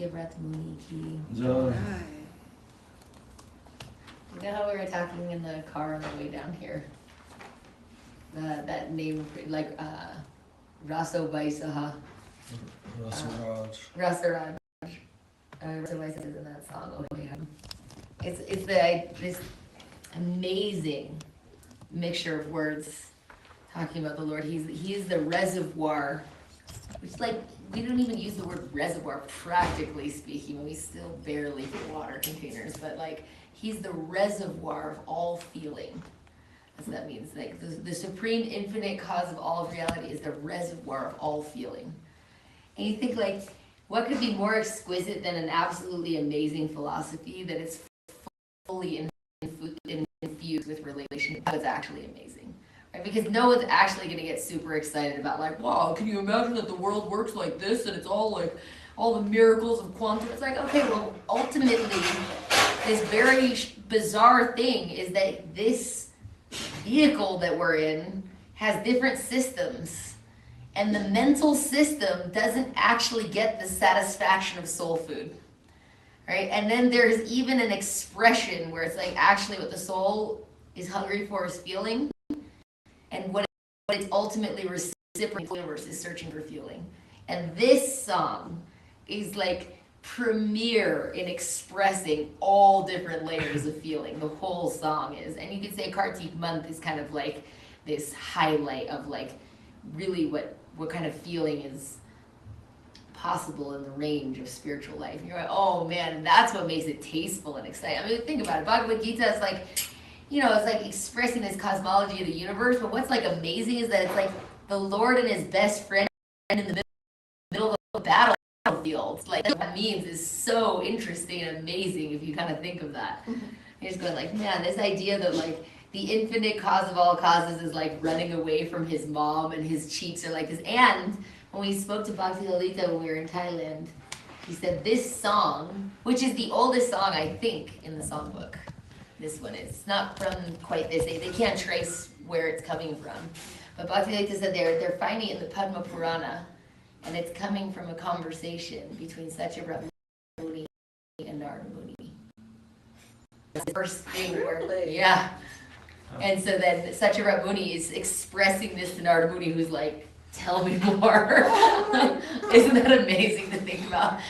Bhaktivrat Muni ki. Jaya. You know how we were talking in the car on the way down here? That name, like Raso Vaisaha. Rasaraj. Rasaraj. Raso Vaisaha is in that song. Oh, yeah. It's this amazing mixture of words talking about the Lord. He's the reservoir, which, like, we don't even use the word reservoir practically speaking when we still barely fill water containers, but like he's the reservoir of all feeling. That's what that means. Like the supreme infinite cause of all of reality is the reservoir of all feeling. And you think, like, what could be more exquisite than an absolutely amazing philosophy that is fully infused with relationship? That was actually amazing, right? Because no one's actually going to get super excited about, like, wow, can you imagine that the world works like this and it's all like all the miracles of quantum? It's like, okay, well, ultimately, this very bizarre thing is that this vehicle that we're in has different systems, and the mental system doesn't actually get the satisfaction of soul food. Right? And then there's even an expression where it's like actually what the soul is hungry for is feeling, and what it's ultimately reciprocating to the universe is searching for feeling. And this song is like premier in expressing all different layers of feeling. The whole song is. And you could say Kartik month is kind of like this highlight of like really what kind of feeling is possible in the range of spiritual life. And you're like, oh man, that's what makes it tasteful and exciting. I mean, think about it. Bhagavad Gita is like, you know, it's like expressing this cosmology of the universe, but what's like amazing is that it's like the Lord and his best friend in the middle of a battlefield. Like, what that means is so interesting and amazing if you kind of think of that. You're just going like, man, this idea that like the infinite cause of all causes is like running away from his mom and his cheeks are like this. And when we spoke to Bhakti Lalita when we were in Thailand, he said this song, which is the oldest song I think in the songbook, this one is. It's not from quite this age. They can't trace where it's coming from. But Bhakti Lalita said they're finding it in the Padma Purana, and it's coming from a conversation between Satyavrat Muni and Narada Muni. That's the first thing where, yeah. And so then Satyavrat Muni is expressing this to Narada Muni, who's like, tell me more. Isn't that amazing to think about?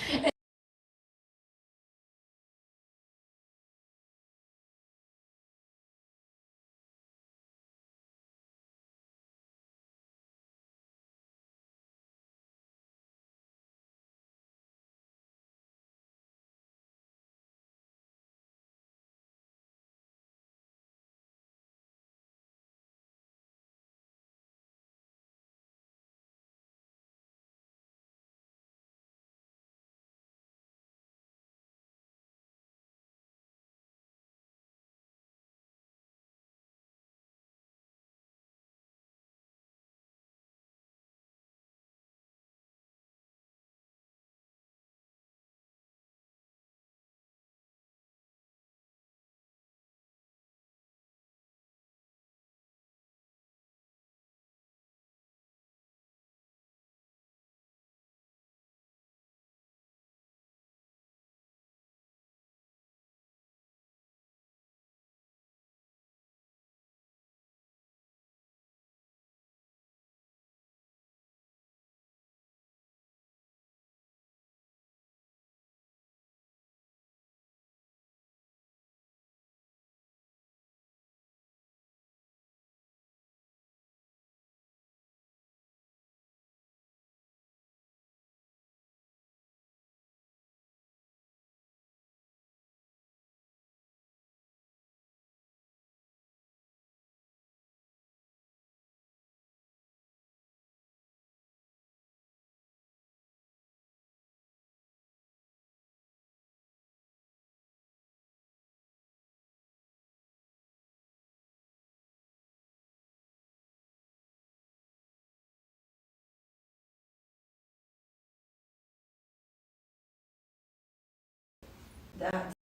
That's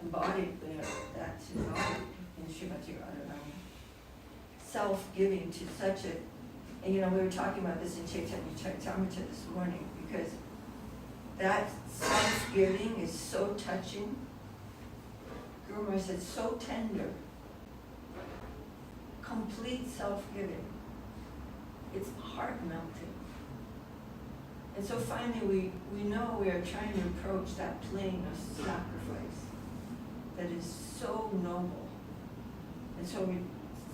embodied there, that's embodied in Srimati Radharani. Self-giving to such a, and you know, we were talking about this in Chaitanya Charitamrita this morning, because that self-giving is so touching. Guru Maharaj said, so tender. Complete self-giving. It's heart-melting. And so finally we know we are trying to approach that plane of sacrifice that is so noble. And so we're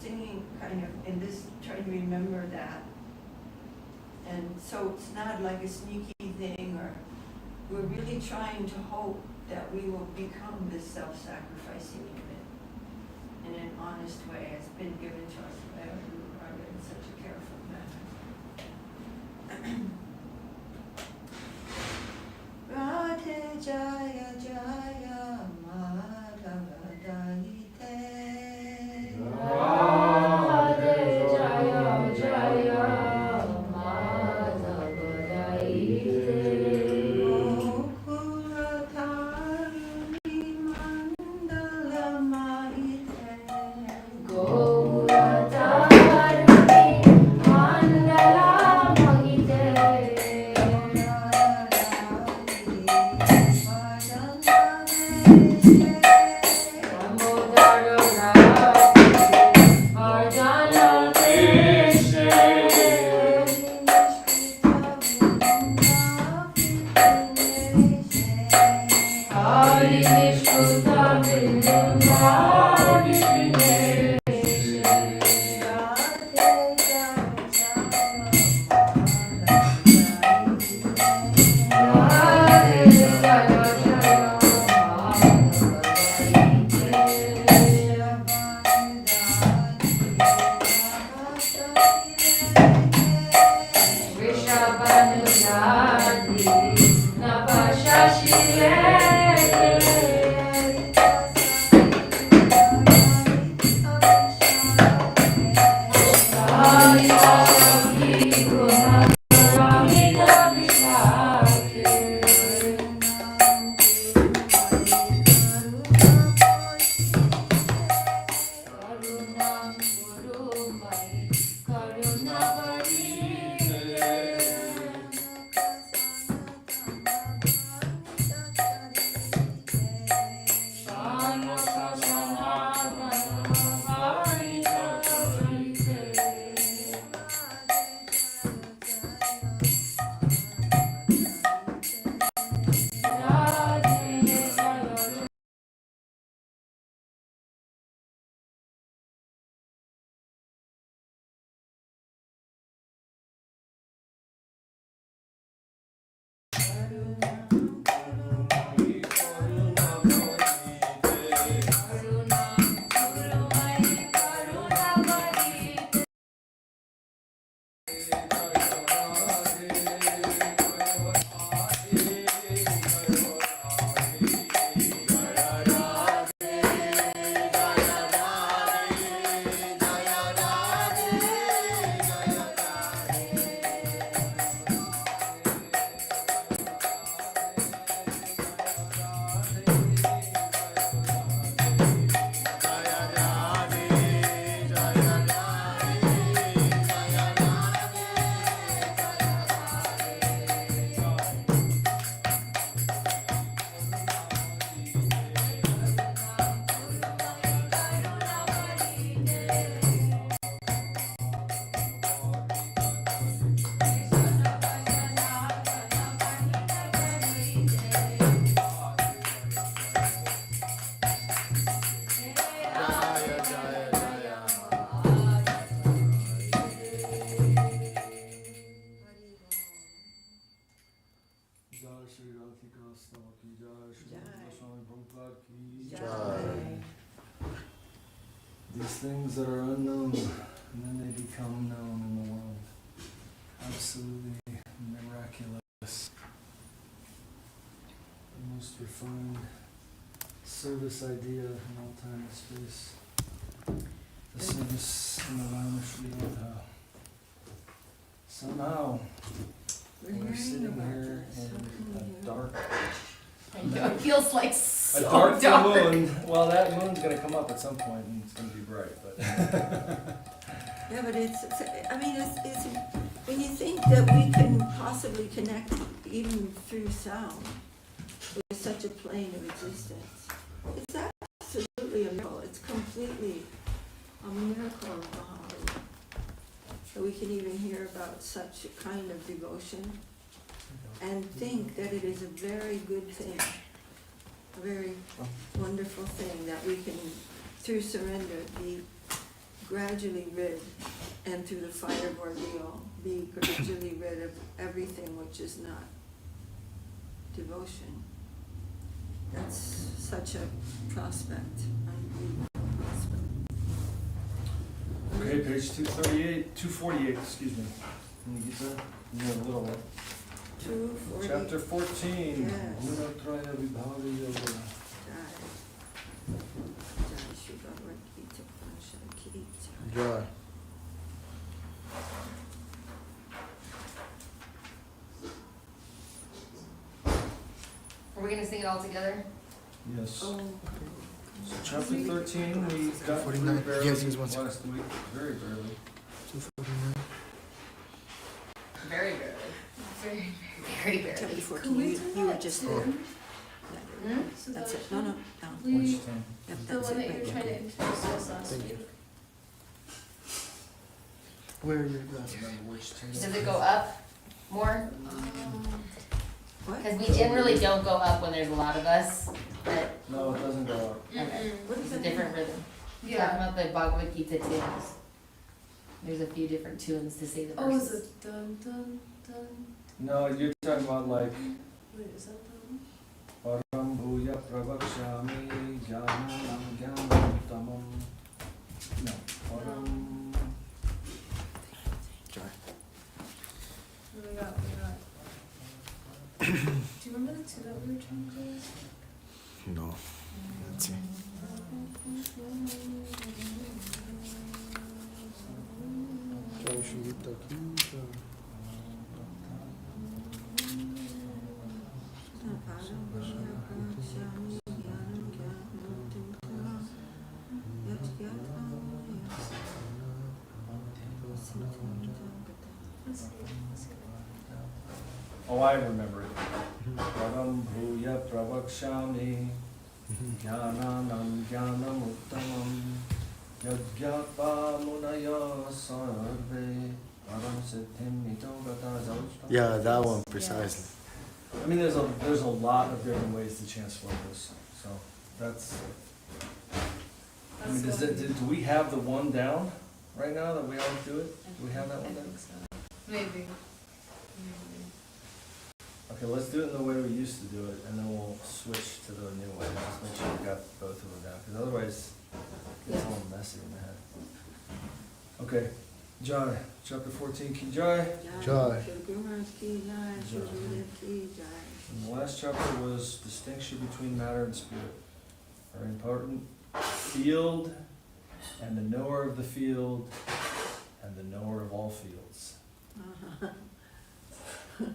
singing kind of in this, trying to remember that. And so it's not like a sneaky thing, or we're really trying to hope that we will become this self-sacrificing unit in an honest way as been given to us by our Guru Maharaja in such a careful manner. Radhe Jaya Jaya Maharaja Dalite. Radhe Jaya Jaya Madhava Daite. Gokulatharuni Mandala Maite. Gokulatharuni Mandala Maite. These things that are unknown, and then they become known in the world. Absolutely miraculous. The most refined service idea in all time and space. The service in the line of Srila. Somehow, we're sitting here in a dark, It feels like a so dark dark. moon. Well, that moon's going to come up at some point and it's going to be bright. But Yeah, but it's I mean, it's when you think that we can possibly connect even through sound, with such a plane of existence. It's absolutely a miracle. It's completely a miracle of Maharaja. That we can even hear about such a kind of devotion and think that it is a very good thing, a very wonderful thing that we can, through surrender, be gradually rid, and through the fire of ordeal, be gradually rid of everything which is not devotion. That's such a prospect, unbelievable prospect. Okay, page 248, excuse me. Can you get that? Yeah, a little one. 240. Chapter 14. Yes. Gunatraya Vibhava Yoga. Jai. Jai Shri Bhagavad Gita Upanishad Ki Jai. Jaya. Are we gonna sing it all together? Yes. Oh, So chapter 13, we got 49. barely Yes, he's one second. last week. Very barely. 249. Very barely. Very, very chapter barely. 14, you were just there. Hmm? So That's that it, no, no, no. Which time? Yep, The that's one it, that you right were trying there. to introduce to us last Thank you. week. Where are your glasses? Remember which time? Does it go up more? What? Because we generally don't go up when there's a lot of us, but No, it doesn't go up. okay. What is It's a that? different rhythm. Talking Yeah. about the Bhagavad Gita tunes. There's a few different tunes to say the Oh, is verses. it dun dun dun? No, you're talking about like Wait, is that dun? Param Bhuya Pravakshami Jnanam Jnanam Tamam. No, Param. Jaya. What we got? Do you remember the two that we were trying to do? No. Let's see. Jai Shri Gita Ki Jai. Let's see. Let's see. Oh, I remember it. Param Bhuya Pravakshami Jnanam Jnanam Uttamam Yajñātva Munaya Sarve Param Siddhim Mito Gata. Yeah, that one precisely. I mean, there's a lot of different ways to chant slokas, so that's. I mean, That's do we have the one down right now that we always do it? Do we have that I one down? think so. Maybe. Okay, let's do it in the way we used to do it, and then we'll switch to the new way. Just make sure we got both of them down, because otherwise it's all messy in the head. Okay, Jai, chapter 14, Ki Jai. Jai. Shri Guru Maharaj Ki Jai. Shri Gurudev Ki Jai. And the last chapter was distinction between matter and spirit. Very important. Field, and the knower of the field, and the knower of all fields. The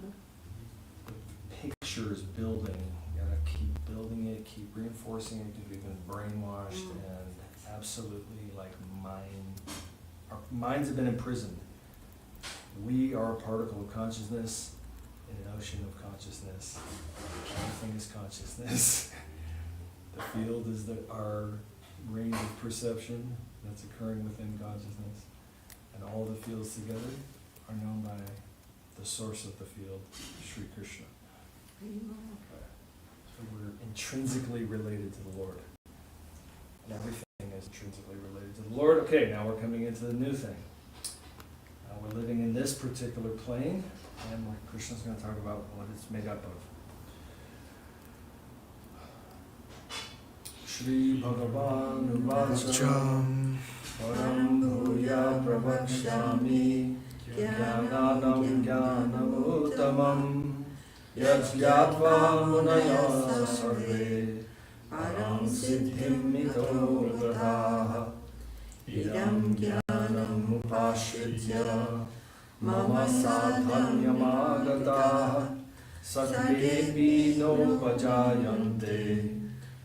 picture is building. You gotta keep building it, keep reinforcing it, because we've been brainwashed and absolutely like our minds have been imprisoned. We are a particle of consciousness in an ocean of consciousness. Everything is consciousness. The field is our range of perception that's occurring within consciousness. And all the fields together are known by the source of the field, Sri Krishna. So we're intrinsically related to the Lord. And everything is intrinsically related to the Lord. Okay, now we're coming into the new thing. We're living in this particular plane, and like Krishna's going to talk about what it's made up of. Shri Bhagavan Uvacham Param Bhuya Pravakshami Jnanam Jnanam Uttamam Yajñātva Munaya Sarve Param Siddhim Mito Gataha Idam Jnanam Upashritya Mama Sadhanyamagataha Sarvepi Nopajayante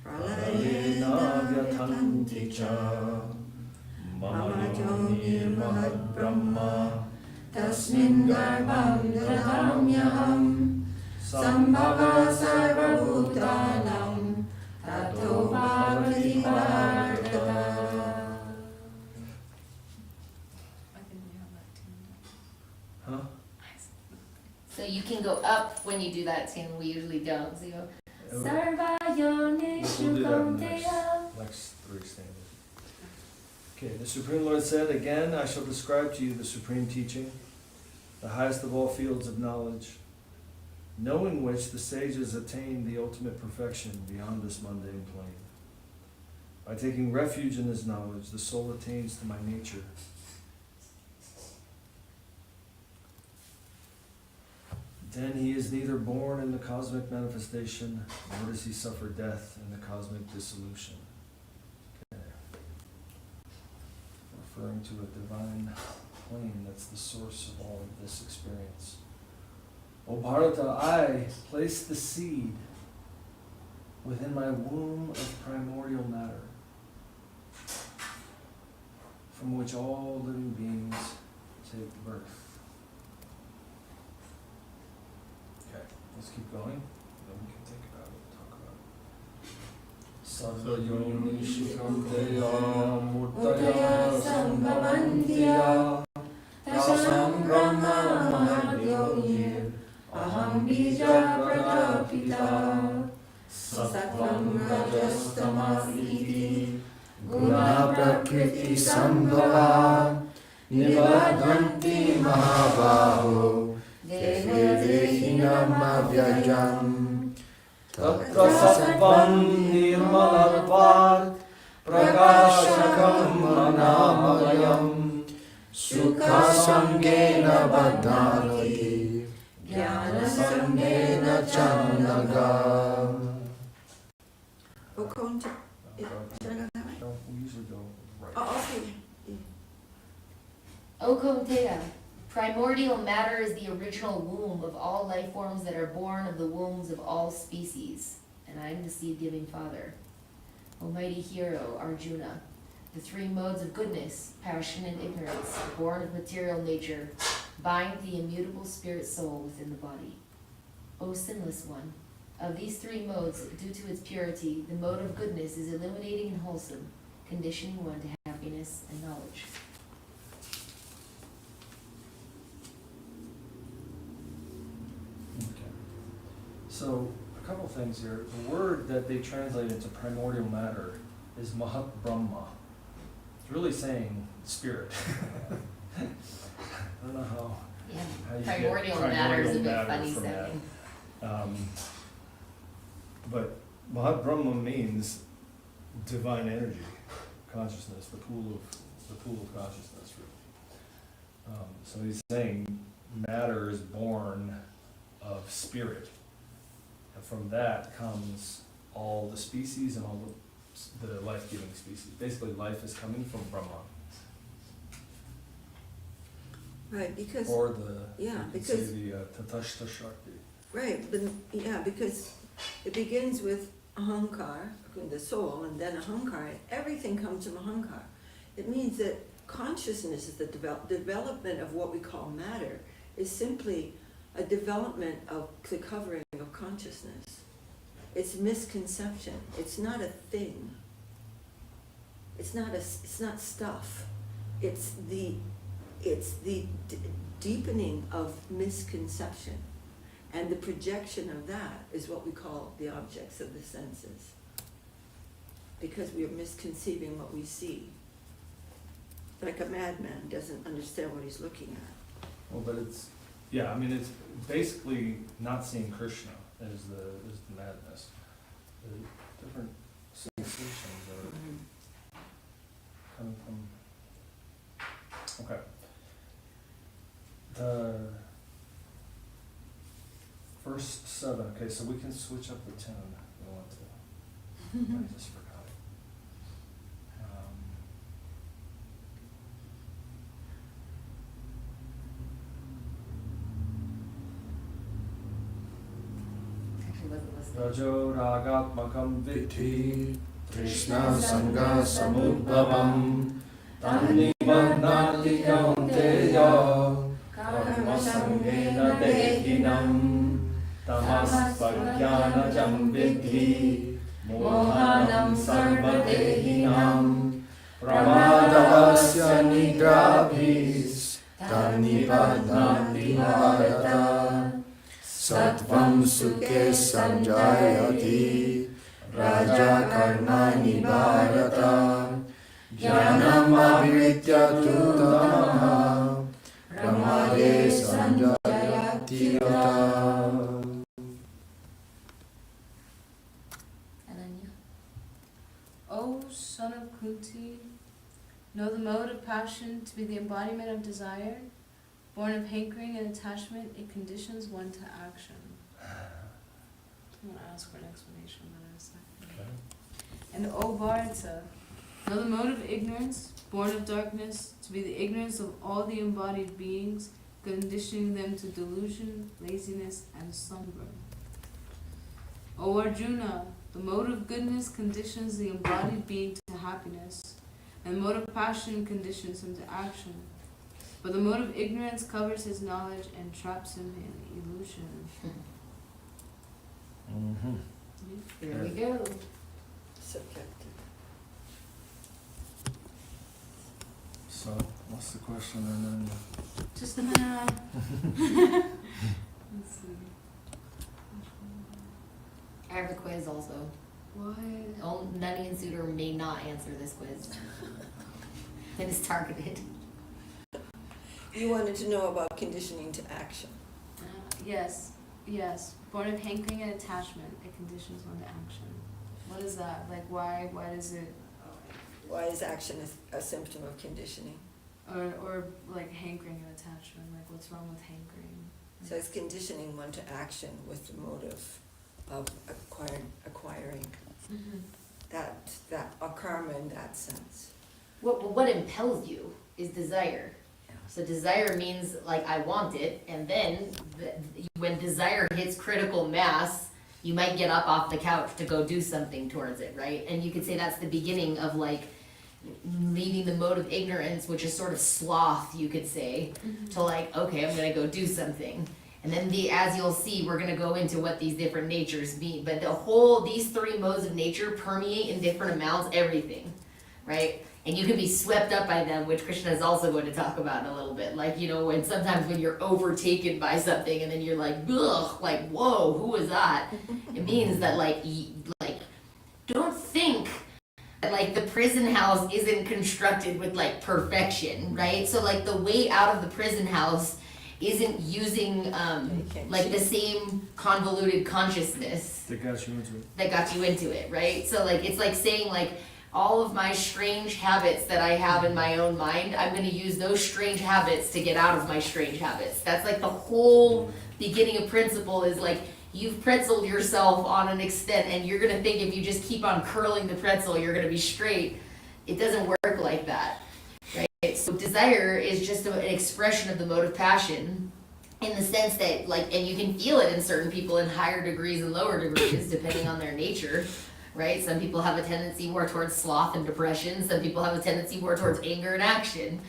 Pralayena Vyatanti Cha Mama Yoni Mahad Brahma Tasmin Garbham Dadhamyaham Sambhava sarvabhutanam tato bhavati bharata. I think we have that tuned Huh? up. So you can go up when you do that tune, we usually don't, so you go, We'll Sarvayonishu do that in the Kaunteya. next three stanzas. Okay, the Supreme Lord said, again, I shall describe to you the supreme teaching, the highest of all fields of knowledge, knowing which the sages attain the ultimate perfection beyond this mundane plane. By taking refuge in this knowledge, the soul attains to my nature. Then he is neither born in the cosmic manifestation, nor does he suffer death in the cosmic dissolution. Okay. Referring to a divine plane that's the source of all of this experience. O Bharata, I place the seed within my womb of primordial matter, from which all living beings take birth. Okay, let's keep going, then we can think about it, talk about it. Sarvayonishu Kaunteya Murtaya Sambhavantiya Tasam Brahma Mahadyogi Aham Bija Pradapita Sattvam Rajastamasiti Guna Prakriti Sambhava Nivadhanti Mahabaho Dehe Dehinam Avyajam Tatra Sattvam Nirmalatvat Prakashakam Manamayam Sukha Sangena Badhanati Jnana Sangena Chandaga. Oh, Konta. Should I go that way? No, we usually go right. Oh, okay. O Kaunteya, primordial matter is the original womb of all life forms that are born of the wombs of all species, and I am the seed-giving father. O mighty hero, Arjuna, the three modes of goodness, passion, and ignorance, born of material nature, bind the immutable spirit soul within the body. O sinless one, of these three modes, due to its purity, the mode of goodness is illuminating and wholesome, conditioning one to happiness and knowledge. Okay. So, a couple things here. The word that they translate into primordial matter is Mahat Brahma. It's really saying spirit. I don't know how Yeah, you primordial get matter is a bit primordial funny matter from that. sounding. But Mahat Brahma means divine energy, consciousness, the pool of consciousness. Really. So he's saying matter is born of spirit, and from that comes all the species and all the life-giving species. Basically, life is coming from Brahma, Right, because, or the yeah, you could because- say the Tatashta Shakti. right, but, yeah, because it begins with ahankar, the soul, and then ahankar, everything comes from ahankar. It means that consciousness is the development of what we call matter, is simply a development of the covering of consciousness. It's misconception. It's not a thing. It's not stuff. It's the deepening of misconception. And the projection of that is what we call the objects of the senses. Because we are misconceiving what we see. Like a madman doesn't understand what he's looking at. Well, but it's it's basically not seeing Krishna as the madness. The different sensations are coming from. Okay. The first 7. Okay, so we can switch up the tune if we want to. I just forgot it. Actually wasn't listening. Rajo ragatmakam vidhi Krishna Sangha Samudbhavam Tannibadnati kaunteya Karma sangena dehinam tamasvajnanajam vidhi mohanam sarvadehinam Pramadavasya nidrabhis tanibadhanti bharata Sattvam sukhe sanjayati raja karmani bharata Jnanam abhritya tu tamaha pramade sanjayati rata. Ananya. O son of Kunti, know the mode of passion to be the embodiment of desire. Born of hankering and attachment, it conditions one to action. I'm going to ask for an explanation of that in a second. And O Bharata, know the mode of ignorance, born of darkness, to be the ignorance of all the embodied beings, conditioning them to delusion, laziness, and slumber. O Arjuna, the mode of goodness conditions the embodied being to happiness, and the mode of passion conditions him to action. But the mode of ignorance covers his knowledge and traps him in illusion. Here we go. Subjective. So, what's the question, Ananya? Just a minute. Let's see. I have a quiz also. What? Nani and Suter may not answer this quiz. It is targeted. You wanted to know about conditioning to action. Yes. Born of hankering and attachment, it conditions one to action. What is that? Like, why does it, Why is action a symptom of conditioning? or like hankering and attachment, like what's wrong with hankering? So it's conditioning one to action with the motive of acquiring that a karma in that sense. What impels you is desire. So desire means like I want it, and then when desire hits critical mass, you might get up off the couch to go do something towards it, right? And you could say that's the beginning of like leaving the mode of ignorance, which is sort of sloth, you could say, to like, okay, I'm gonna go do something. And then as you'll see, we're gonna go into what these different natures mean. But these three modes of nature permeate in different amounts everything, right? And you can be swept up by them, which Krishna is also going to talk about in a little bit. Like, sometimes when you're overtaken by something and then you're like, ugh, like, whoa, who was that? It means that don't think that like the prison house isn't constructed with like perfection, right? So like the way out of the prison house isn't using like the same convoluted consciousness That got you into it. Right? So like it's like saying like all of my strange habits that I have in my own mind, I'm going to use those strange habits to get out of my strange habits. That's like the whole beginning of principle is like you've pretzeled yourself on an extent and you're going to think if you just keep on curling the pretzel, you're going to be straight. It doesn't work like that. Right? So desire is just an expression of the mode of passion in the sense that like, and you can feel it in certain people in higher degrees and lower degrees depending on their nature. Right? Some people have a tendency more towards sloth and depression. Some people have a tendency more towards anger and action.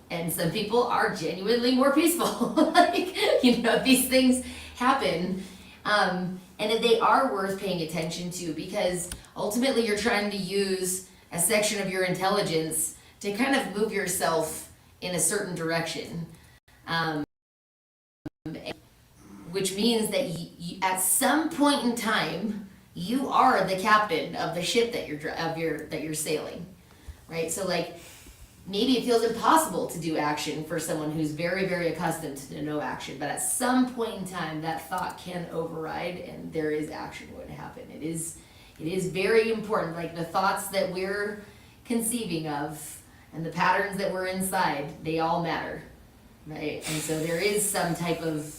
And some people are genuinely more peaceful. Like, these things happen. And they are worth paying attention to because ultimately you're trying to use a section of your intelligence to kind of move yourself in a certain direction. Which means that at some point in time, you are the captain of the ship that you're sailing, right? So like maybe it feels impossible to do action for someone who's very, very accustomed to no action, but at some point in time that thought can override and there is action going to happen. It is very important, like the thoughts that we're conceiving of and the patterns that we're inside, they all matter, right? And so there is some type of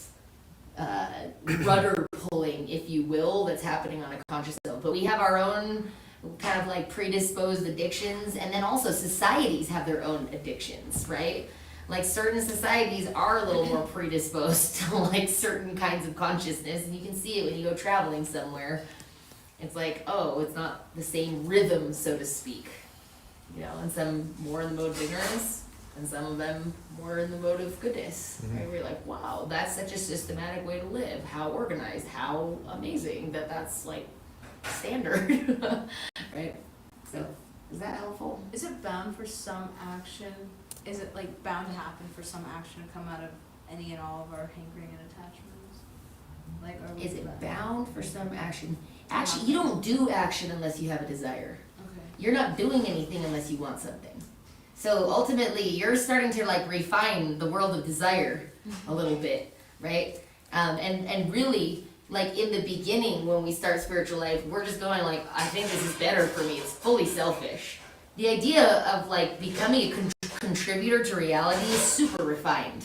rudder pulling, if you will, that's happening on a conscious level. But we have our own kind of like predisposed addictions, and then also societies have their own addictions, right? Like certain societies are a little more predisposed to like certain kinds of consciousness, and you can see it when you go traveling somewhere. It's like, oh, it's not the same rhythm, so to speak. And some more in the mode of ignorance, and some of them more in the mode of goodness, Mhm. right? We're like, wow, that's such a systematic way to live. How organized, how amazing that that's like standard, right? So, is that helpful? Is it bound for some action? Is it like bound to happen for some action to come out of any and all of our hankering and attachments? Like, are we Is it bound for some action? Actually, you don't do action unless you have a desire. Okay. You're not doing anything unless you want something. So ultimately, you're starting to like refine the world of desire a little bit, right? And really, like in the beginning, when we start spiritual life, we're just going like, I think this is better for me. It's fully selfish. The idea of like becoming a contributor to reality is super refined,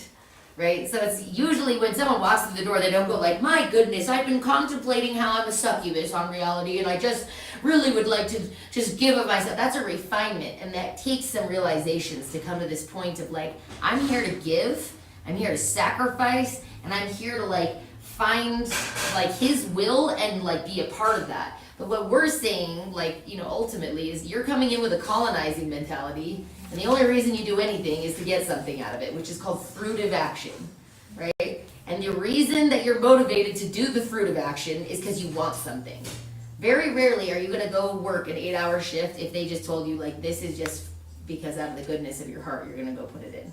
right? So it's usually when someone walks through the door, they don't go like, my goodness, I've been contemplating how I'm a succubus on reality, and I just really would like to just give of myself. That's a refinement, and that takes some realizations to come to this point of like, I'm here to give, I'm here to sacrifice, and I'm here to like find like his will and like be a part of that. But what we're saying, like, you know, ultimately is you're coming in with a colonizing mentality, and the only reason you do anything is to get something out of it, which is called fruitive action, right? And the reason that you're motivated to do the fruitive action is because you want something. Very rarely are you gonna go work an 8-hour shift if they just told you, like, this is just because out of the goodness of your heart, you're gonna go put it in.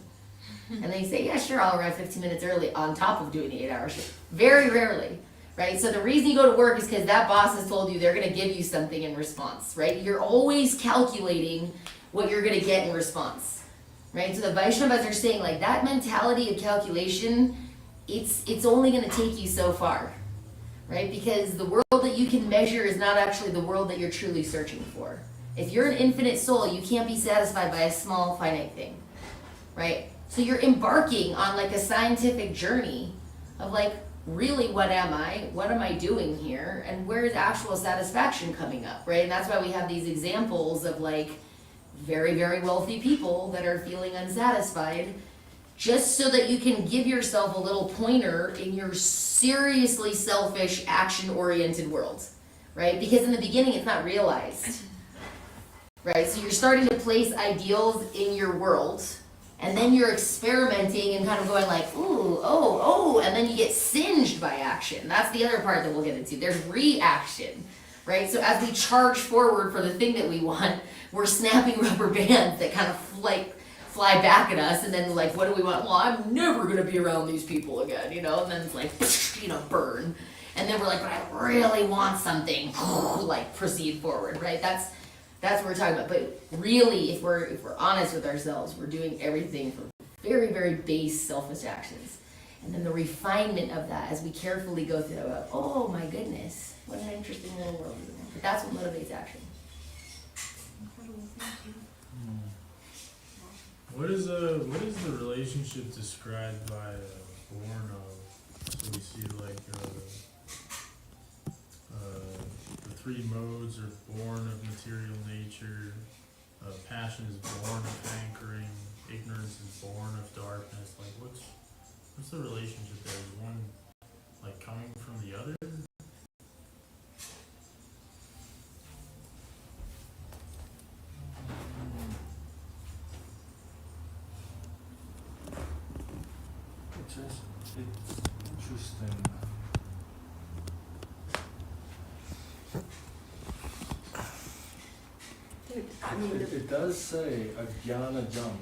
And then you say, yeah, sure, I'll arrive 15 minutes early on top of doing the 8-hour shift. Very rarely. Right? So the reason you go to work is because that boss has told you they're going to give you something in response, right? You're always calculating what you're going to get in response, right? So the Vaishnavas are saying like that mentality of calculation, it's only going to take you so far, right? Because the world that you can measure is not actually the world that you're truly searching for. If you're an infinite soul, you can't be satisfied by a small finite thing, right? So you're embarking on like a scientific journey of like, really, what am I? What am I doing here? And where is actual satisfaction coming up, right? And that's why we have these examples of like very, very wealthy people that are feeling unsatisfied, just so that you can give yourself a little pointer in your seriously selfish, action-oriented world, right? Because in the beginning, it's not realized, right? So you're starting to place ideals in your world, and then you're experimenting and kind of going like, ooh, oh, and then you get singed by action. That's the other part that we'll get into. There's reaction, right? So as we charge forward for the thing that we want, we're snapping rubber bands that kind of like fly back at us, and then like, what do we want? Well, I'm never gonna be around these people again, you know? And then it's like, you know, burn. And then we're like, but I really want something, like proceed forward, right? That's what we're talking about. But really, if we're honest with ourselves, we're doing everything for very, very base selfish actions. And then the refinement of that as we carefully go through that, oh my goodness, what an interesting little world. But that's what motivates action. What is the relationship described by born of? So we see like the three modes are born of material nature. Passion is born of hankering. Ignorance is born of darkness. Like what's the relationship there? Is one like coming from the other? It's interesting. Dude, I mean, It does say ajnana jam,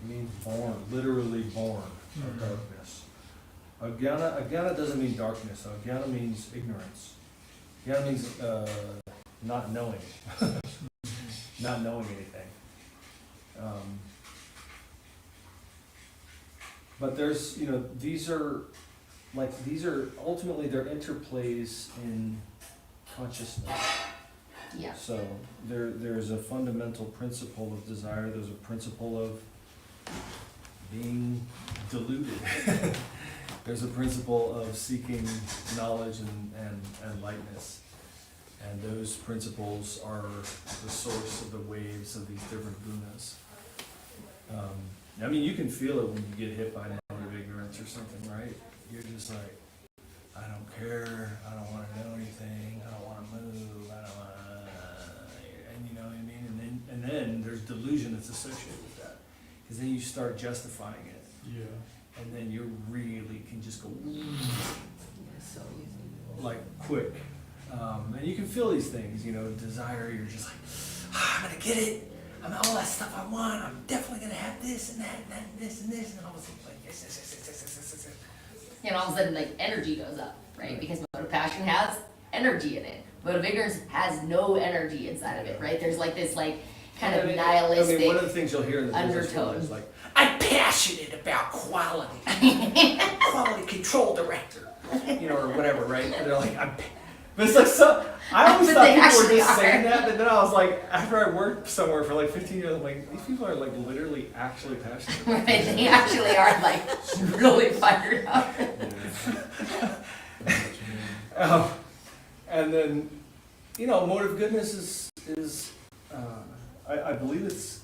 means born, literally born of darkness. Ajnana doesn't mean darkness. Ajnana means ignorance. Jnana means not knowing, not knowing anything. But there's, these are ultimately they're interplays in consciousness. Yeah. So there's a fundamental principle of desire, there's a principle of being deluded. There's a principle of seeking knowledge and lightness. And those principles are the source of the waves of these different gunas. I mean, you can feel it when you get hit by a moment of ignorance or something, right? You're just like, I don't care, I don't want to know anything, I don't want to move, I don't want to, and you know what I mean? And then there's delusion that's associated with that. because then you start justifying it, Yeah. and then you really can just go So easy. like quick. And you can feel these things, desire, you're just like, I'm gonna get it. I'm all that stuff I want. I'm definitely gonna have this and that and that and this and this. And all of a sudden, like, yes. And all of a sudden, like, energy goes up, right? Because mode of passion has energy in it. Mode of ignorance has no energy inside of it, right? There's like this, like, kind of nihilistic one of the things you'll hear in the business world undertone. is like, I'm passionate about quality. Quality control director. Or whatever, right? And they're like, but it's like I always But thought they people were actually just are. saying that, but then I was like, after I worked somewhere for like 15 years, I'm like, these people are like literally actually passionate. Right, they actually are like really fired up. And then, mode of goodness is I believe it's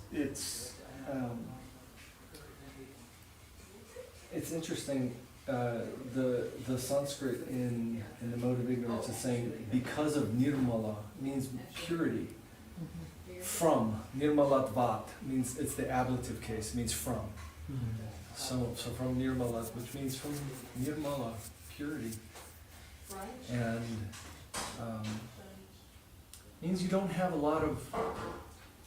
interesting. The Sanskrit in the mode of ignorance is saying because of nirmala means purity. From nirmalatvat means it's the ablative case, means from. So from nirmala, which means from nirmala, purity, and means you don't have a lot of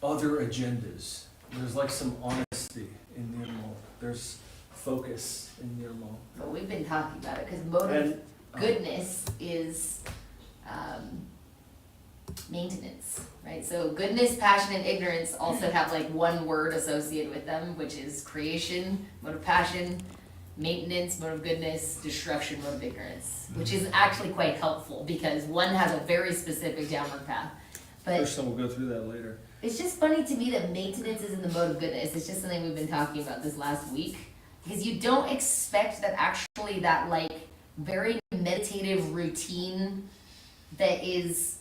other agendas. There's like some honesty in nirmal. There's focus in nirmal. But we've been talking about it because mode of And goodness is maintenance, right? So goodness, passion, and ignorance also have like one word associated with them, which is creation, mode of passion, maintenance, mode of goodness, destruction, mode of ignorance, which is actually quite helpful because one has a very specific downward path. But Krishna will go through that later. it's just funny to me that maintenance is in the mode of goodness. It's just something we've been talking about this last week. Because you don't expect that actually that like very meditative routine that is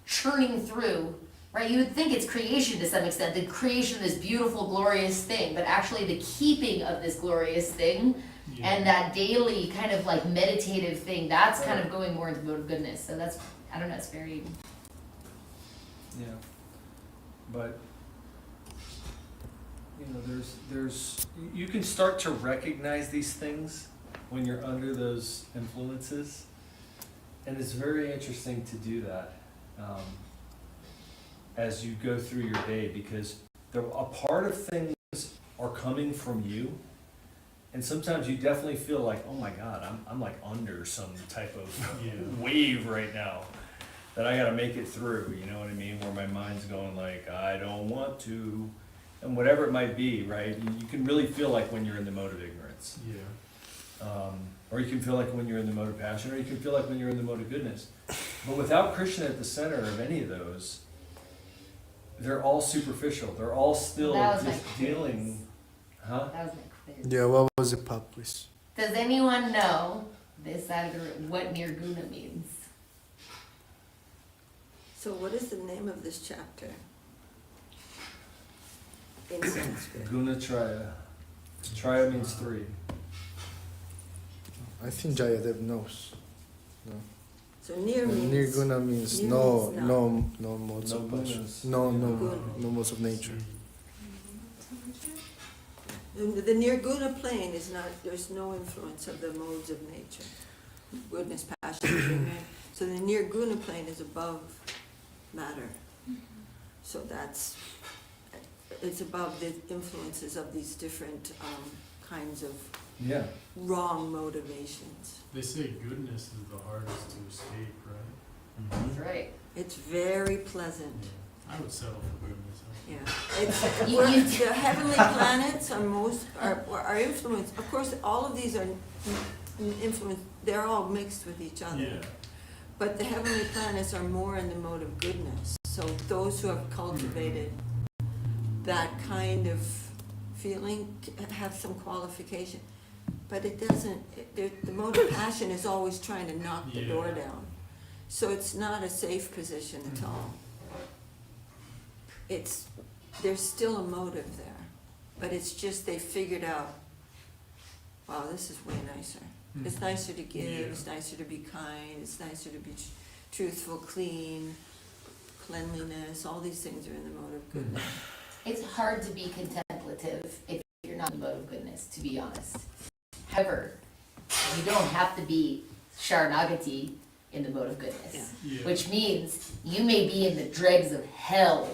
churning through, right? You would think it's creation to some extent, the creation of this beautiful, glorious thing, but actually the keeping of this glorious thing and that daily kind of like meditative thing, that's kind of going more into mode of goodness. So that's, I don't know, it's very... Yeah. But there's you can start to recognize these things when you're under those influences, and it's very interesting to do that as you go through your day, because a part of things are coming from you, and sometimes you definitely feel like, oh my God, I'm like under some type of wave right now that I gotta make it through, you know what I mean, where my mind's going like, I don't want to, and whatever it might be, right? You can really feel like when you're in the mode of ignorance. Or you can feel like when you're in the mode of passion, or you can feel like when you're in the mode of goodness. But without Krishna at the center of any of those, they're all superficial. They're all still That was just my dealing. Huh? That was my quiz. Yeah, what was the pub, please? Does anyone know this side of the room what nirguna means? So what is the name of this chapter? In Sanskrit. Guna Traya. Traya means three. I think Jayadev knows. So near means... Nirguna means near no, means no modes No of passion. gunas. No modes of nature. The nirguna plane is not, there's no influence of the modes of nature. Goodness, passion, ignorance. So the nirguna plane is above matter. So it's above the influences of these different kinds of Yeah. wrong motivations. They say goodness is the hardest to escape, right? That's right. It's very pleasant. Yeah. I would settle for goodness. Yeah, it's, You- the heavenly planets are influenced. Of course, all of these are influenced. They're all mixed with each other. Yeah. But the heavenly planets are more in the mode of goodness. So those who have cultivated that kind of feeling have some qualification. But it doesn't. The mode of passion is always trying to knock the door down. So it's not a safe position at all. There's still a motive there, but it's just they figured out, wow, this is way nicer. It's nicer to give, it's nicer to be kind, it's nicer to be truthful, clean, cleanliness, all these things are in the mode of goodness. It's hard to be content contemplative if you're not in the mode of goodness, to be honest. However, you don't have to be Sharanagati in the mode of goodness, Yeah. which means you may be in the dregs of hell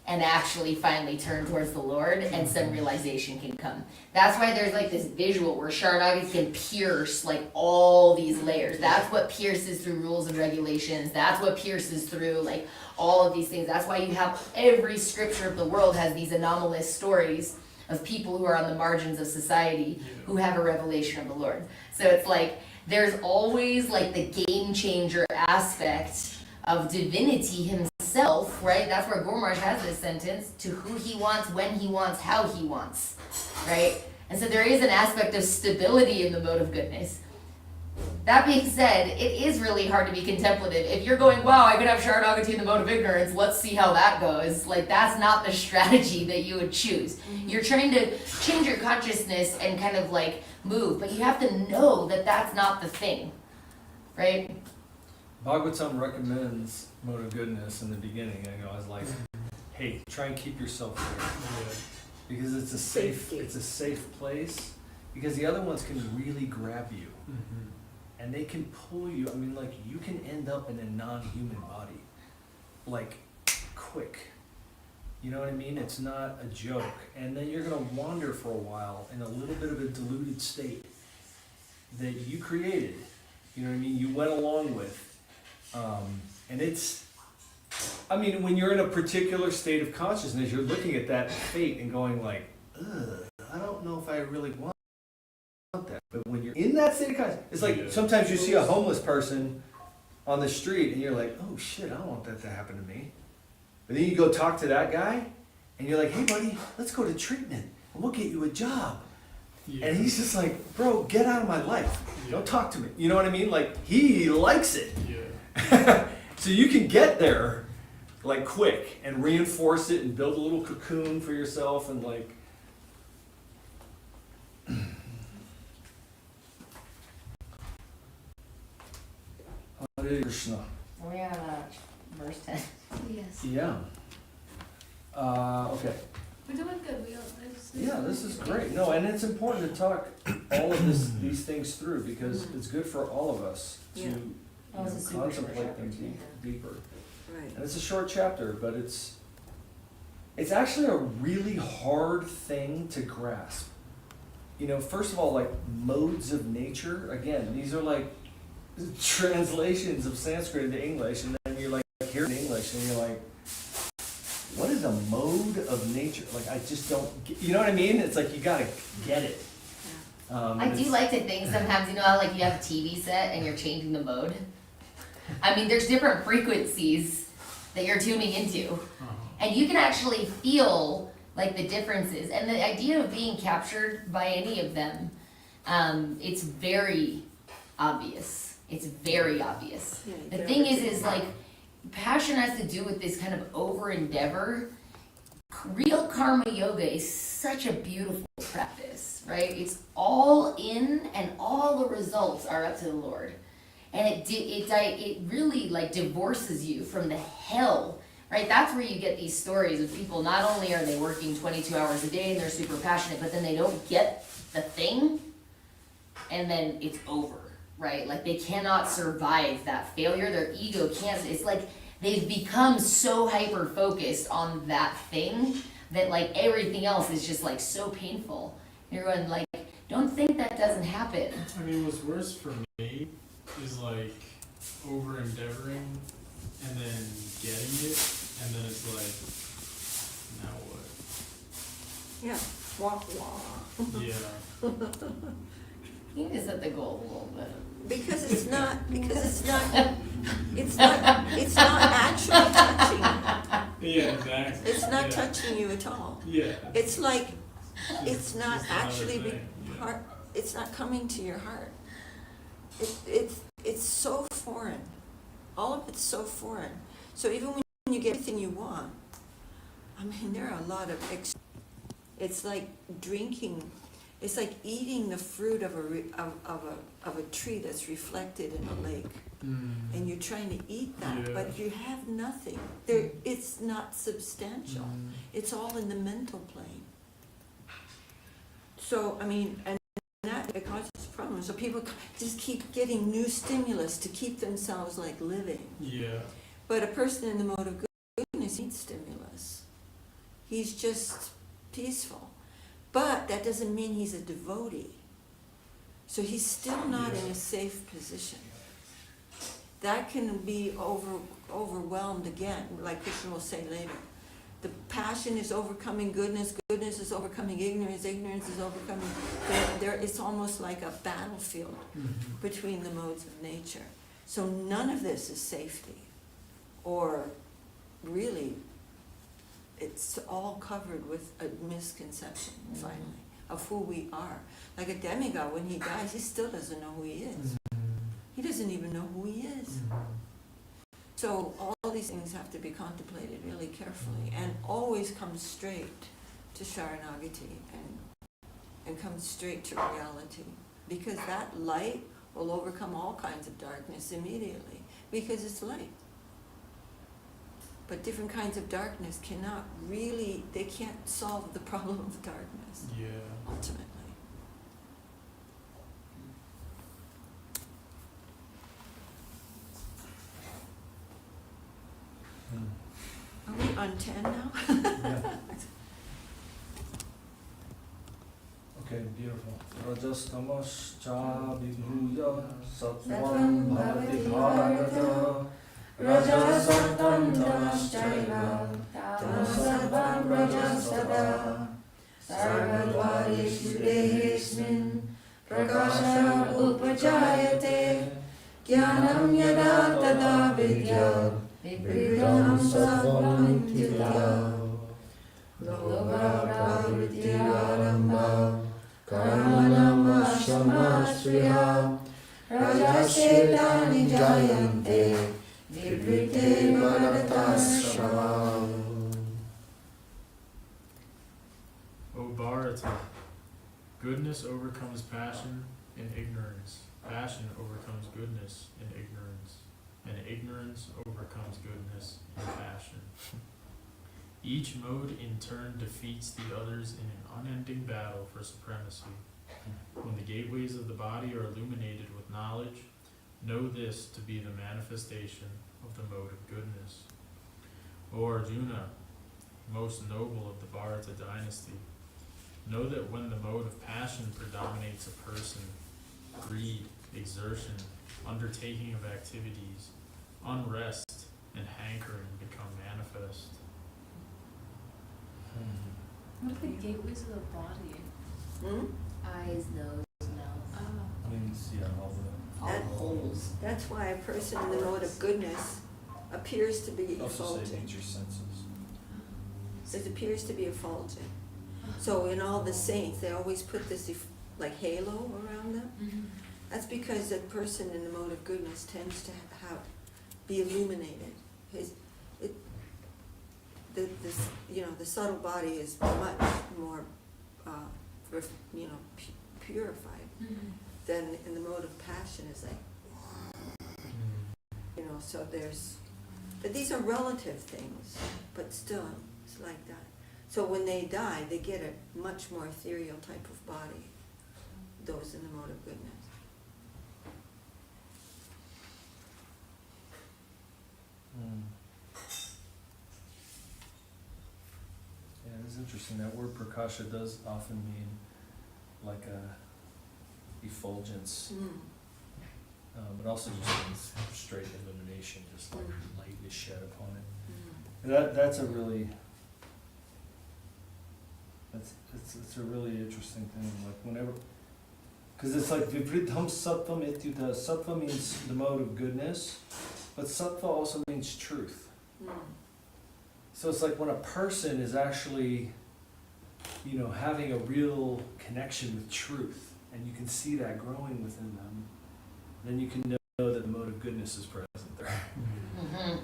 and actually finally turn towards the Lord, and some realization can come. That's why there's like this visual where Sharanagati can pierce like all these layers. That's what pierces through rules and regulations. That's what pierces through like all of these things. That's why you have every scripture of the world has these anomalous stories of people who are on the margins of society who have a revelation of the Lord. So it's like there's always like the game changer aspect of divinity himself, right? That's where Guru Maharaj has this sentence, to who he wants, when he wants, how he wants, right? And so there is an aspect of stability in the mode of goodness. That being said, it is really hard to be contemplative. If you're going, wow, I could have Sharanagati in the mode of ignorance, let's see how that goes. Like, that's not the strategy that you would choose. You're trying to change your consciousness and kind of like move, but you have to know that that's not the thing, right? Bhagavatam recommends mode of goodness in the beginning. I was like, hey, try and keep yourself there. Because it's a safe place. Because the other ones can really grab you. Mm-hmm. And they can pull you. I mean, like, you can end up in a non-human body. Like, quick. You know what I mean? It's not a joke. And then you're going to wander for a while in a little bit of a diluted state that you created. You know what I mean? You went along with. And it's, I mean, when you're in a particular state of consciousness, you're looking at that fate and going like, ugh, I don't know if I really want that. But when you're in that state of consciousness, it's like sometimes you see a homeless person on the street and you're like, oh shit, I don't want that to happen to me. But then you go talk to that guy and you're like, hey buddy, let's go to treatment and we'll get you a job. Yeah. And he's just like, bro, get out of my life. Don't talk to me. You know what I mean? Like, he likes it. Yeah. So you can get there like quick and reinforce it and build a little cocoon for yourself and like Hare Krishna. We're on verse 10. Yes. Yeah. Okay. We're doing good. Yeah, this is great. No, and it's important to talk all of these things through because it's good for all of us to Yeah. Oh, it's a super short contemplate chapter, them too. deeper. Right. And it's a short chapter, but it's actually a really hard thing to grasp. You know, first of all, like modes of nature, again, these are like translations of Sanskrit into English, and then you're like here in English, and you're like, what is a mode of nature? Like, I just don't get, you know what I mean? It's like, you gotta get it. I do like to think sometimes, you know how like you have a TV set and you're changing the mode? I mean, there's different frequencies that you're tuning into. And you can actually feel like the differences. And the idea of being captured by any of them, it's very obvious. It's very obvious. Yeah, you The can thing overtake is it. like, passion has to do with this kind of over endeavor. Real karma yoga is such a beautiful practice, right? It's all in and all the results are up to the Lord. And it really like divorces you from the hell, right? That's where you get these stories of people, not only are they working 22 hours a day and they're super passionate, but then they don't get the thing and then it's over, right? Like they cannot survive that failure. Their ego can't, it's like they've become so hyper focused on that thing that like everything else is just like so painful. You're going like, don't think that doesn't happen. I mean, what's worse for me is like over endeavoring and then getting it, and then it's like, now what? Yeah. Wah, wah. Yeah. You need to set the goal a little bit. Because it's not actually touching. Yeah, exactly. It's not yeah. touching you at all. Yeah. It's like, it's not just another actually, thing, yeah. heart, it's not coming to your heart. It's so foreign. All of it's so foreign. So even when you get everything you want, I mean, there are a lot of, it's like drinking, it's like eating the fruit of a tree that's reflected in a lake. And you're trying to eat that, Yeah. but you have nothing. There, it's not substantial. It's all in the mental plane. So, I mean, and that it causes problems. So people just keep getting new stimulus to keep themselves like living. Yeah. But a person in the mode of goodness needs stimulus. He's just peaceful. But that doesn't mean he's a devotee. So he's still not in a safe position. That can be overwhelmed again, like Krishna will say later. The passion is overcoming goodness, goodness is overcoming ignorance, ignorance is overcoming... it's almost like a battlefield between the modes of nature. So none of this is safety. Or really, it's all covered with a misconception, finally, of who we are. Like a demigod, when he dies, he still doesn't know who he is. He doesn't even know who he is. So all these things have to be contemplated really carefully and always come straight to Sharanagati and come straight to reality. Because that light will overcome all kinds of darkness immediately, because it's light. But different kinds of darkness cannot really, they can't solve the problem of darkness, Yeah. ultimately. Are we on 10 now? Yeah. Okay, beautiful. Rajas tamas cha vibhuya sattvam bhavati bharata. Rajas sattam tamaschaiva tamasarvam rajasada. Sarvadvareshu dehesmin prakasha upajayate. Jnanam yada tada vidya Vibridam sattvam titya. Loga pravritti arambha karmanam ashramasriya. Rajashetani jayante vibrite bharatashrava. O Bharata, goodness overcomes passion and ignorance. Passion overcomes goodness and ignorance. And ignorance overcomes goodness and passion. Each mode in turn defeats the others in an unending battle for supremacy. When the gateways of the body are illuminated with knowledge, know this to be the manifestation of the mode of goodness. O Arjuna, most noble of the Bharata dynasty, know that when the mode of passion predominates a person, greed, exertion, undertaking of activities, unrest, and hankering become manifest. What are the gateways of the body? Eyes, nose, mouth, Ah. Means, yeah, all all holes. That's why a person in the mode of goodness appears to be the, also say effulgent. nature senses. It appears to be effulgent. So in all the saints, they always put this like halo around them. That's because that person in the mode of goodness tends to be illuminated. The subtle body is much more, purified than in the mode of passion. Is like, so but these are relative things, but still, it's like that. So when they die, they get a much more ethereal type of body, those in the mode of goodness. Yeah, it's interesting. That word prakasha does often mean like a effulgence, but also just means straight illumination, just like light is shed upon it. That's a really it's a really interesting thing. Like whenever, because it's like vivridham sattvam ityuta. Sattva means the mode of goodness, but sattva also means truth. So it's like when a person is actually, having a real connection with truth, and you can see that growing within them, then you can know that the mode of goodness is present there.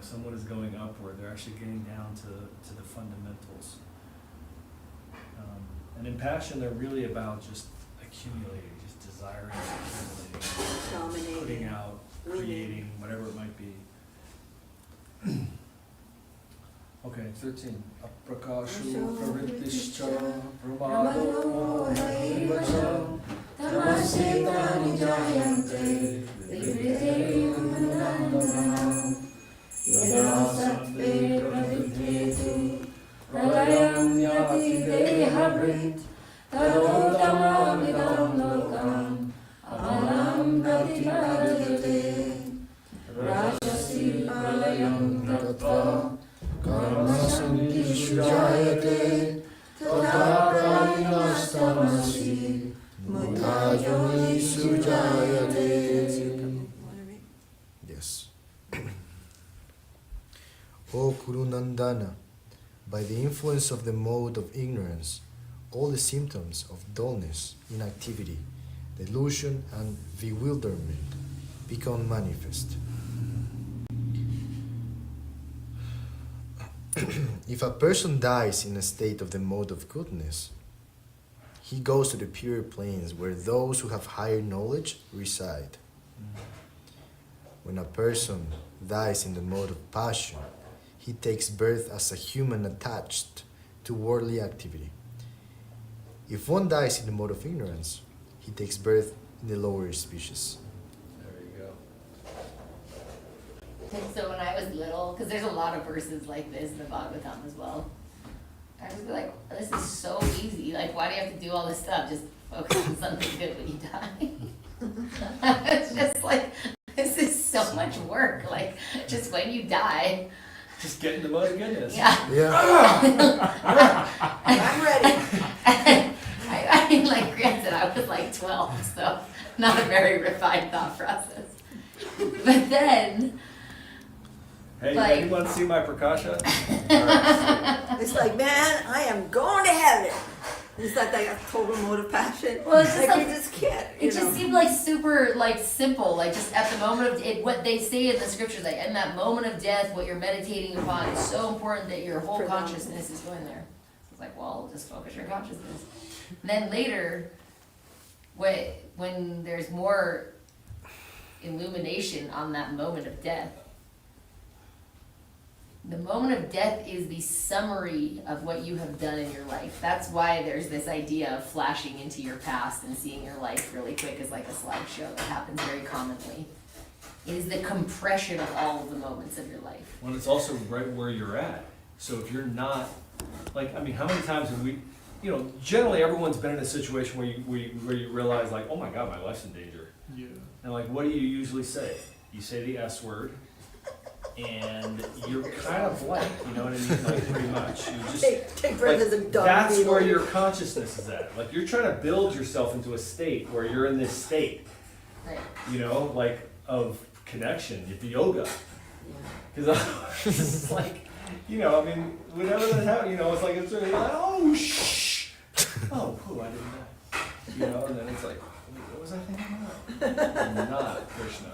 Someone is going upward, they're actually getting down to the fundamentals. And in passion, they're really about just accumulating, just desiring, accumulating, Dominating. putting out, creating, whatever it might be. Okay, 13. Aprakashu pravittishcha Pramado pramado harivacha Tamasetani jayante Vivrite Yada sattve pravidhetu pralayam yati dehabrit tadotamamidam lokam amalam pratipajate rajasi pralayam tattva Karmasandhishu jayate tata pralinastamasi mudhayonishu jayate. Yes. O Kurunandana, by the influence of the mode of ignorance, all the symptoms of dullness, inactivity, delusion, and bewilderment become manifest. If a person dies in a state of the mode of goodness, he goes to the pure planes where those who have higher knowledge reside. When a person dies in the mode of passion, he takes birth as a human attached to worldly activity. If one dies in the mode of ignorance, he takes birth in the lower species. There you go. So when I was little, because there's a lot of verses like this in the Bhagavatam as well, I was like, this is so easy. Like, why do you have to do all this stuff? Just focus on something good when you die. It's just like, this is so much work. Like, just when you die. Just get in the mode of goodness. Yeah. I'm ready. I mean, like, granted, I was like 12, so not a very refined thought process. But then, Hey, Like- you want to see my prakasha? It's like, man, I am going to heaven. It's like that total mode of passion. Well, it's just like, like- you just can't. it just seemed like super, like, simple, like, just at the moment of it, what they say in the scriptures, like, in that moment of death, what you're meditating upon is so important that your whole consciousness is going there. So it's like, well, just focus your consciousness. And then later, when there's more illumination on that moment of death, the moment of death is the summary of what you have done in your life. That's why there's this idea of flashing into your past and seeing your life really quick as like a slideshow that happens very commonly. It is the compression of all of the moments of your life. When it's also right where you're at. So if you're not, like, I mean, how many times have we, you know, generally everyone's been in a situation where you realize, like, oh my God, my life's in danger. Yeah. And like, what do you usually say? You say the S word, and you're kind of like, you know what I mean, like, pretty much. You just, Take breath like, as a dog. that's beetle. where your consciousness is at. Like, you're trying to build yourself into a state where you're in this state, Right. you know, like, of connection, the yoga. Because it's like, you know, I mean, whenever that happens, you know, it's like, it's really like, oh, shh. Oh, phew, I didn't die. You know, and then it's like, wait, what was I thinking about? Not Krishna.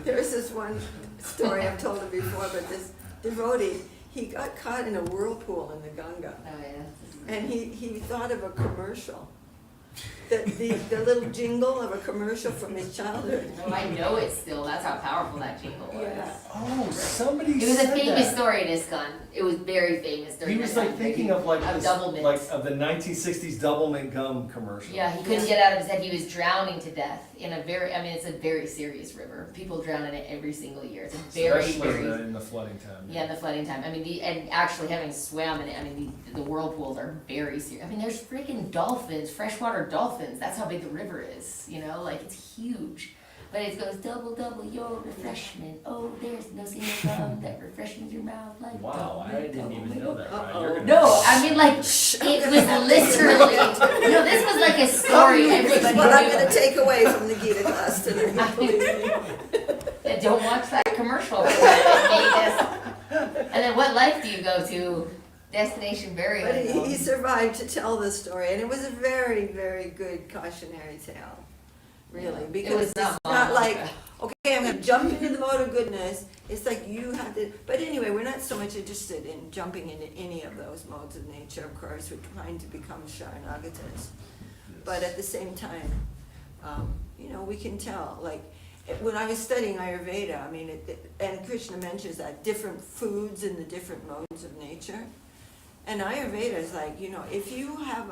There's this one story I've told it before, but this devotee, he got caught in a whirlpool in the Ganga. Oh, yeah. And he thought of a commercial. The little jingle of a commercial from his childhood. No, I know it still. That's how powerful that jingle was. Yeah. Oh, somebody It was a said famous that. story in ISKCON. It was very famous during He was that like time thinking period of like of this, double mints. like of the 1960s Doublemint gum commercial. Yeah, he couldn't get out of his head. He was drowning to death in a very, I mean, it's a very serious river. People drown in it every single year. It's a very, Especially very, in the flooding time. yeah, the flooding time. I mean, and actually having swam in it, I mean, the whirlpools are very serious. I mean, there's freaking dolphins, freshwater dolphins. That's how big the river is, you know, like it's huge. But it goes double, double, your refreshment. Oh, there's no single gum that refreshes your mouth like Wow, I didn't even know that. Right? Uh-oh. You're gonna- No, I mean, like, it was literally, no, this was like a story everybody What I'm knew. gonna take away from the Gita class tonight. Yeah, don't watch that commercial. And then what life do you go to? Destination very But he unknown. survived to tell the story, and it was a very, very good cautionary tale, really, It because was it's not not like, Maharaja. okay, I'm gonna jump into the mode of goodness. It's like you have to, but anyway, we're not so much interested in jumping into any of those modes of nature, of course, we're trying to become Sharanagatas. But at the same time, you know, we can tell, like, when I was studying Ayurveda, I mean, and Krishna mentions that different foods in the different modes of nature. And Ayurveda is like, if you have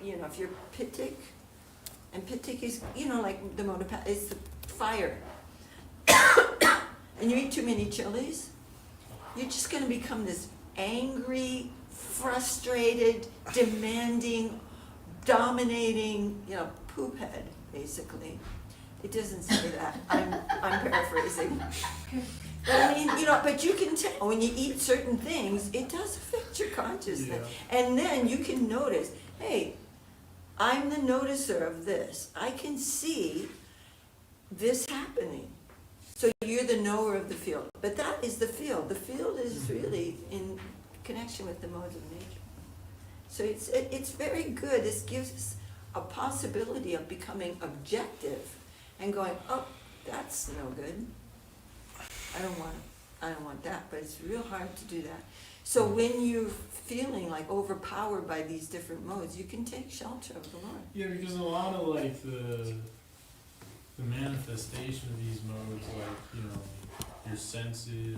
if you're Pitik, and Pitik is, like the mode of, it's the fire. And you eat too many chilies, you're just gonna become this angry, frustrated, demanding, dominating, poop head, basically. It doesn't say that. I'm paraphrasing. But I mean, but you can tell when you eat certain things, it does affect your consciousness. Yeah. And then you can notice, hey, I'm the noticer of this. I can see this happening. So you're the knower of the field. But that is the field. The field is really in connection with the modes of nature. So it's very good. This gives us a possibility of becoming objective and going, oh, that's no good. I don't want that, but it's real hard to do that. So when you're feeling like overpowered by these different modes, you can take shelter of the Lord. Yeah, because a lot of like the manifestation of these modes, like, your senses,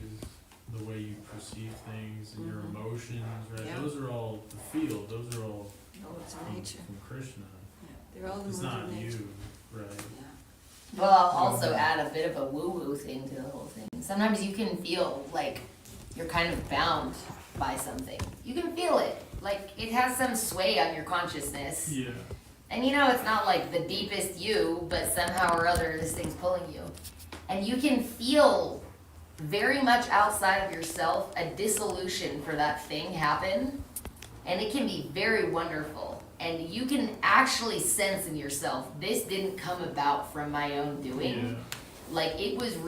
the way you perceive things, and your Mhm. emotions, right? Yeah. Those are all the field. Those are all Modes of from nature. Krishna. Yeah, they're all the It's modes not of nature. you, right? Yeah. Well, I'll also add a bit of a woo-woo thing to the whole thing. Sometimes you can feel like you're kind of bound by something. You can feel it. Like it has some sway on your consciousness. Yeah. And it's not like the deepest you, but somehow or other this thing's pulling you. And you can feel very much outside of yourself a dissolution for that thing happen. And it can be very wonderful. And you can actually sense in yourself, this didn't come about from my own doing. Yeah. Like it was